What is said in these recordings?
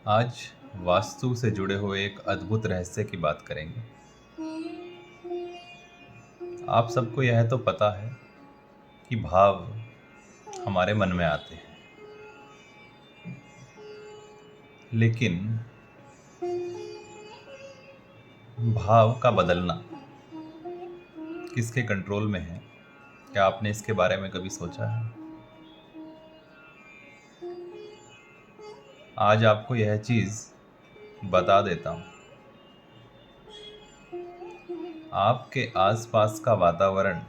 आज वास्तु से जुड़े हुए एक अद्भुत रहस्य की बात करेंगे। आप सबको यह तो पता है कि भाव हमारे मन में आते हैं, लेकिन भाव का बदलना किसके कंट्रोल में है? क्या आपने इसके बारे में कभी सोचा है? आज आपको यह चीज बता देता हूं। आपके आसपास का वातावरण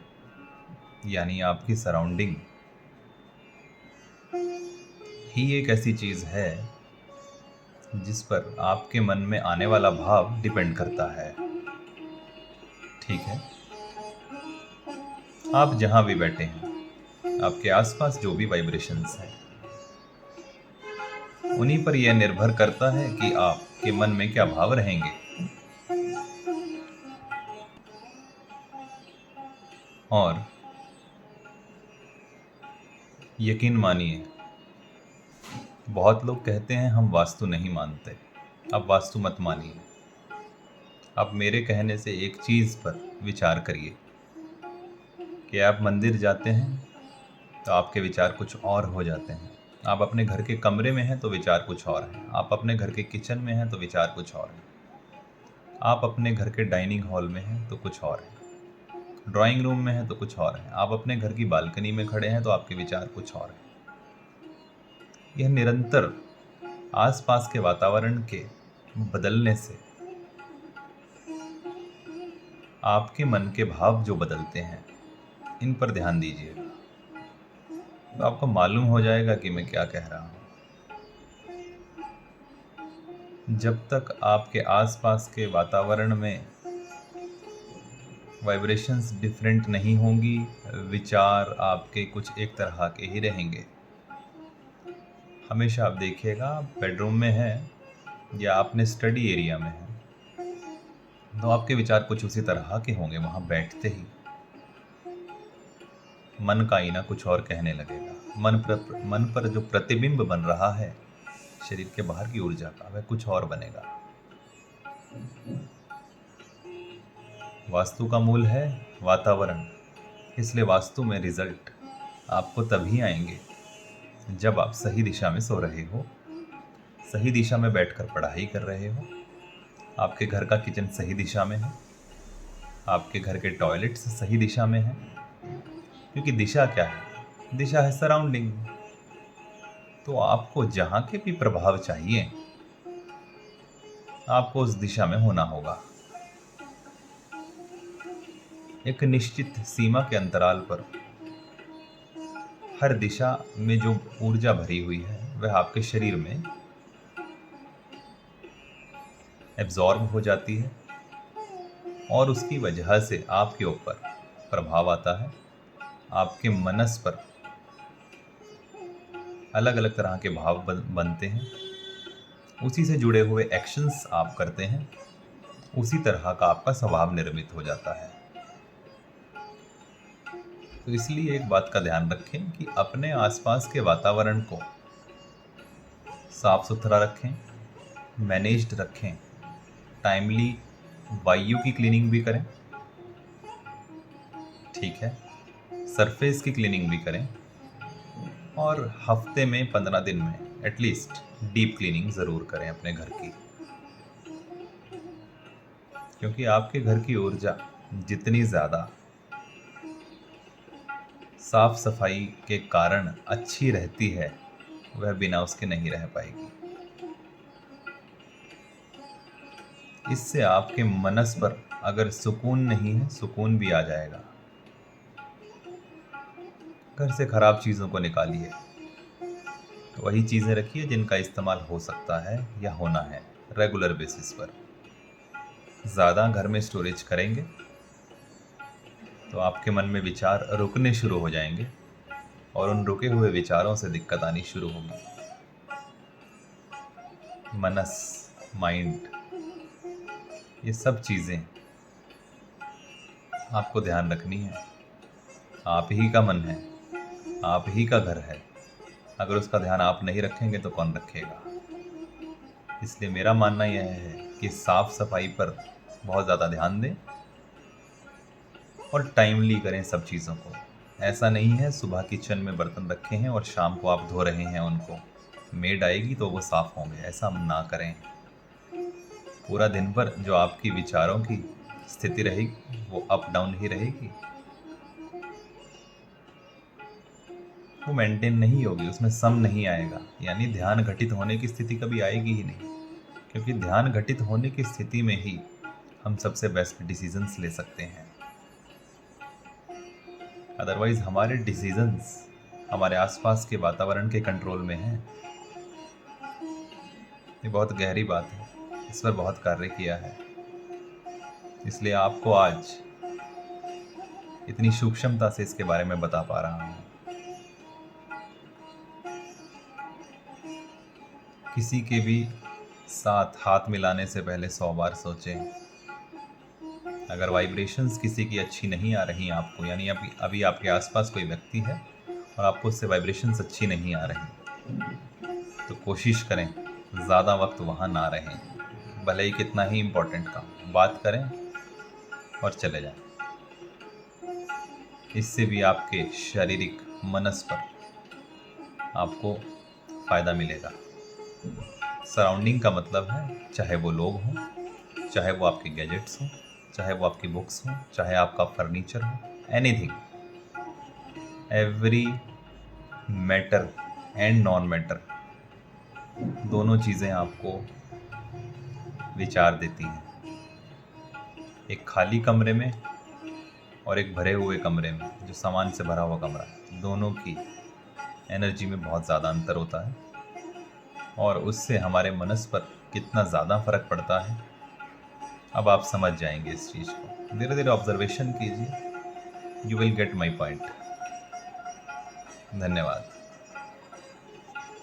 यानी आपकी सराउंडिंग ही एक ऐसी चीज है जिस पर आपके मन में आने वाला भाव डिपेंड करता है। ठीक है, आप जहां भी बैठे हैं, आपके आसपास जो भी वाइब्रेशंस हैं, उन्हीं पर यह निर्भर करता है कि आपके मन में क्या भाव रहेंगे। और यकीन मानिए, बहुत लोग कहते हैं हम वास्तु नहीं मानते। अब वास्तु मत मानिए, आप मेरे कहने से एक चीज पर विचार करिए कि आप मंदिर जाते हैं तो आपके विचार कुछ और हो जाते हैं। आप अपने घर के कमरे में हैं तो विचार कुछ और है। आप अपने घर के किचन में हैं तो विचार कुछ और है। आप अपने घर के डाइनिंग हॉल में हैं तो कुछ और है। ड्राइंग रूम में हैं तो कुछ और है। आप अपने घर की बालकनी में खड़े हैं तो आपके विचार कुछ और है। यह निरंतर आसपास के वातावरण के बदलने से आपके मन के भाव जो बदलते हैं, इन पर ध्यान दीजिएगा तो आपको मालूम हो जाएगा कि मैं क्या कह रहा हूं। जब तक आपके आसपास के वातावरण में वाइब्रेशंस डिफरेंट नहीं होंगी, विचार आपके कुछ एक तरह के ही रहेंगे। हमेशा आप देखिएगा, बेडरूम में है या आपने स्टडी एरिया में है तो आपके विचार कुछ उसी तरह के होंगे। वहां बैठते ही मन का आईना कुछ और कहने लगेगा। मन पर जो प्रतिबिंब बन रहा है शरीर के बाहर की ऊर्जा का, वह कुछ और बनेगा। वास्तु का मूल है वातावरण, इसलिए वास्तु में रिजल्ट आपको तभी आएंगे जब आप सही दिशा में सो रहे हो, सही दिशा में बैठकर पढ़ाई कर रहे हो, आपके घर का किचन सही दिशा में है, आपके घर के टॉयलेट्स सही दिशा में है। क्योंकि दिशा क्या है? दिशा है सराउंडिंग। तो आपको जहां के भी प्रभाव चाहिए, आपको उस दिशा में होना होगा। एक निश्चित सीमा के अंतराल पर हर दिशा में जो ऊर्जा भरी हुई है वह आपके शरीर में एब्जॉर्ब हो जाती है और उसकी वजह से आपके ऊपर प्रभाव आता है। आपके मनस पर अलग अलग तरह के भाव बनते हैं। उसी से जुड़े हुए एक्शंस आप करते हैं। उसी तरह का आपका स्वभाव निर्मित हो जाता है। तो इसलिए एक बात का ध्यान रखें कि अपने आसपास के वातावरण को साफ सुथरा रखें, मैनेज्ड रखें। टाइमली वायु की क्लीनिंग भी करें, ठीक है, सरफेस की क्लीनिंग भी करें, और हफ्ते में 15 दिन में एटलीस्ट डीप क्लीनिंग ज़रूर करें अपने घर की। क्योंकि आपके घर की ऊर्जा जितनी ज़्यादा साफ सफाई के कारण अच्छी रहती है, वह बिना उसके नहीं रह पाएगी। इससे आपके मनस पर अगर सुकून नहीं है, सुकून भी आ जाएगा। घर से खराब चीज़ों को निकालिए, वही चीज़ें रखिए जिनका इस्तेमाल हो सकता है या होना है रेगुलर बेसिस पर। ज़्यादा घर में स्टोरेज करेंगे तो आपके मन में विचार रुकने शुरू हो जाएंगे और उन रुके हुए विचारों से दिक्कत आनी शुरू होगी। मनस, माइंड, ये सब चीज़ें आपको ध्यान रखनी है। आप ही का मन है, आप ही का घर है, अगर उसका ध्यान आप नहीं रखेंगे तो कौन रखेगा। इसलिए मेरा मानना यह है कि साफ सफाई पर बहुत ज़्यादा ध्यान दें और टाइमली करें सब चीज़ों को। ऐसा नहीं है सुबह किचन में बर्तन रखे हैं और शाम को आप धो रहे हैं उनको, मेड आएगी तो वो साफ होंगे, ऐसा ना करें। पूरा दिन भर जो आपकी विचारों की स्थिति रहेगी वो अप डाउन ही रहेगी, वो मेंटेन नहीं होगी, उसमें सम नहीं आएगा, यानी ध्यान घटित होने की स्थिति कभी आएगी ही नहीं। क्योंकि ध्यान घटित होने की स्थिति में ही हम सबसे बेस्ट डिसीजंस ले सकते हैं। अदरवाइज हमारे डिसीजंस हमारे आसपास के वातावरण के कंट्रोल में हैं। ये बहुत गहरी बात है, इस पर बहुत कार्य किया है, इसलिए आपको आज इतनी सूक्ष्मता से इसके बारे में बता पा रहा हूँ। किसी के भी साथ हाथ मिलाने से पहले 100 बार सोचें। अगर वाइब्रेशंस किसी की अच्छी नहीं आ रही आपको, यानी अभी आपके आसपास कोई व्यक्ति है और आपको उससे वाइब्रेशंस अच्छी नहीं आ रही, तो कोशिश करें ज़्यादा वक्त वहाँ ना रहें, भले ही कितना ही इम्पोर्टेंट काम, बात करें और चले जाएं। इससे भी आपके शारीरिक मनस पर आपको फ़ायदा मिलेगा। सराउंडिंग का मतलब है चाहे वो लोग हों, चाहे वो आपके गैजेट्स हों, चाहे वो आपकी बुक्स हों, चाहे आपका फर्नीचर हो, anything, every matter and non matter, दोनों चीज़ें आपको विचार देती हैं। एक खाली कमरे में और एक भरे हुए कमरे में, जो सामान से भरा हुआ कमरा, दोनों की एनर्जी में बहुत ज़्यादा अंतर होता है और उससे हमारे मनस पर कितना ज़्यादा फर्क पड़ता है अब आप समझ जाएंगे इस चीज़ को। धीरे धीरे ऑब्जर्वेशन कीजिए, you will get my point. धन्यवाद।